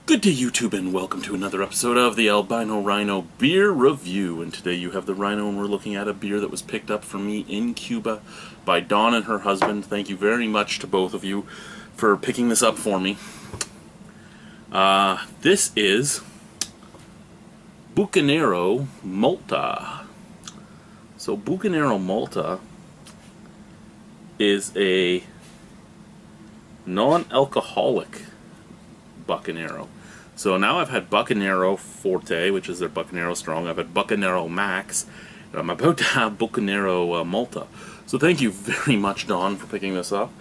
Good day, YouTube, and welcome to another episode of the Albino Rhino Beer Review. And today you have the Rhino, and we're looking at a beer that was picked up for me in Cuba by Dawn and her husband. Thank you very much to both of you for picking this up for me. This is Buccanero Malta. So Buccanero Malta is a non-alcoholic Buccanero. So now I've had Buccanero Forte, which is their Buccanero Strong. I've had Buccanero Max, and I'm about to have Buccanero Malta. So thank you very much, Dawn, for picking this up.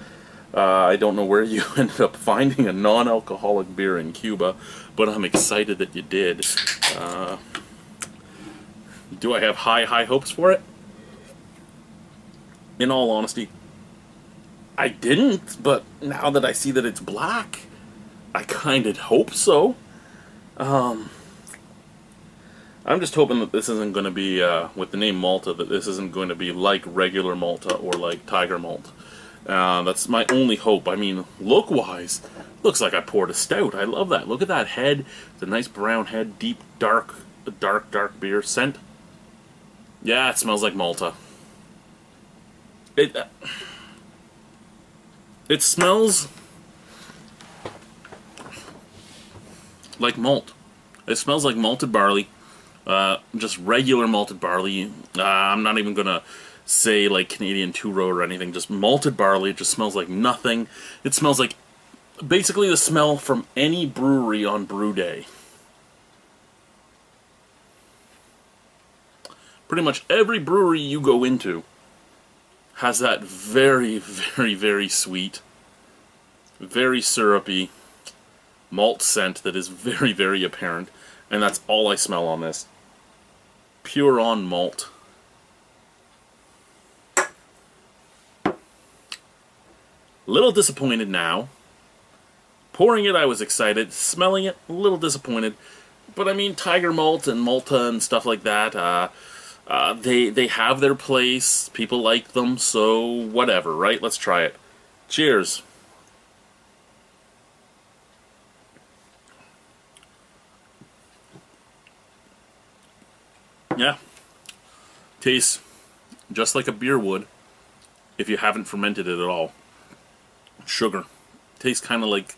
I don't know where you ended up finding a non-alcoholic beer in Cuba, but I'm excited that you did. Do I have high hopes for it? In all honesty, I didn't, but now that I see that it's black, I kind of hope so. I'm just hoping that this isn't going to be, with the name Malta, that this isn't going to be like regular Malta or like Tiger Malt. That's my only hope. I mean, look-wise, looks like I poured a stout. I love that. Look at that head. It's a nice brown head, deep, dark beer. Scent? Yeah, it smells like Malta. It smells like malt. It smells like malted barley, just regular malted barley. I'm not even gonna say like Canadian two-row or anything, just malted barley. It just smells like nothing. It smells like basically the smell from any brewery on brew day. Pretty much every brewery you go into has that very, very, very sweet, very syrupy malt scent that is very, very apparent, and that's all I smell on this. Pure on malt. Little disappointed now. Pouring it, I was excited. Smelling it, a little disappointed. But I mean, Tiger Malt and Malta and stuff like that, they have their place. People like them, so whatever, right? Let's try it. Cheers. Yeah, tastes just like a beer would if you haven't fermented it at all. Sugar. Tastes kind of like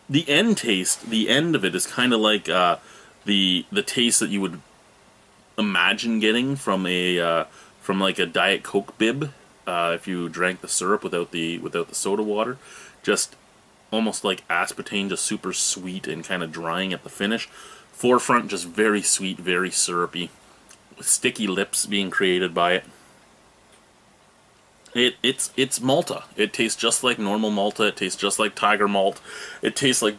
the end taste. The end of it is kind of like the taste that you would imagine getting from a from like a Diet Coke bib if you drank the syrup without the soda water. Just almost like aspartame, just super sweet and kind of drying at the finish. Forefront, just very sweet, very syrupy, with sticky lips being created by it. It's Malta. It tastes just like normal Malta. It tastes just like Tiger Malt. It tastes like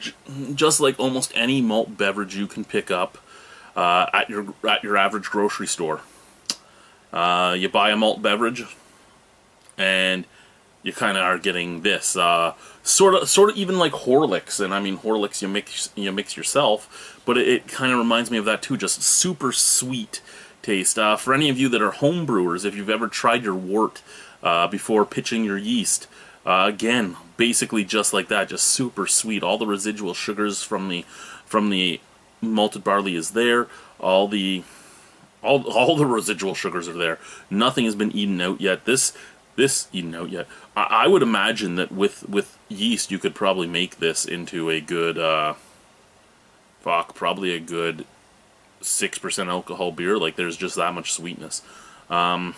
just like almost any malt beverage you can pick up at your average grocery store. You buy a malt beverage, and you kind of are getting this sort of even like Horlicks, and I mean Horlicks you mix yourself, but it kind of reminds me of that too. Just super sweet taste. For any of you that are home brewers, if you've ever tried your wort before pitching your yeast, again, basically just like that, just super sweet. All the residual sugars from the malted barley is there. All the residual sugars are there. Nothing has been eaten out yet. This eaten out yet. I would imagine that with yeast you could probably make this into a good probably a good 6% alcohol beer. Like, there's just that much sweetness. I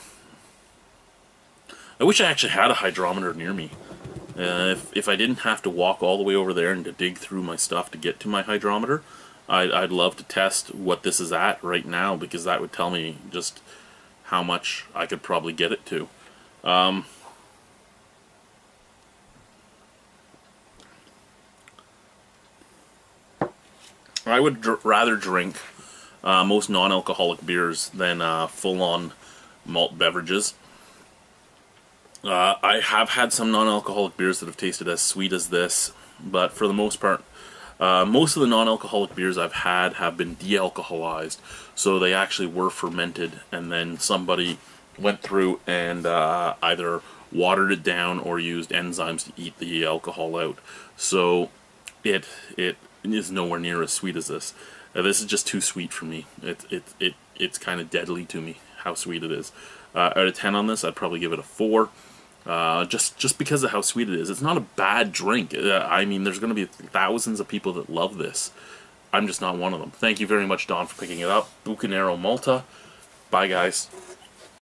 wish I actually had a hydrometer near me. If I didn't have to walk all the way over there and to dig through my stuff to get to my hydrometer, I'd love to test what this is at right now, because that would tell me just how much I could probably get it to. I would rather drink most non-alcoholic beers than full-on malt beverages. I have had some non-alcoholic beers that have tasted as sweet as this, but for the most part, most of the non-alcoholic beers I've had have been de-alcoholized, so they actually were fermented, and then somebody went through and either watered it down or used enzymes to eat the alcohol out. So it is nowhere near as sweet as this. This is just too sweet for me. It's kind of deadly to me how sweet it is. Out of 10 on this, I'd probably give it a 4. Just because of how sweet it is. It's not a bad drink. I mean, there's going to be thousands of people that love this. I'm just not one of them. Thank you very much, Don, for picking it up. Buccanero Malta. Bye, guys.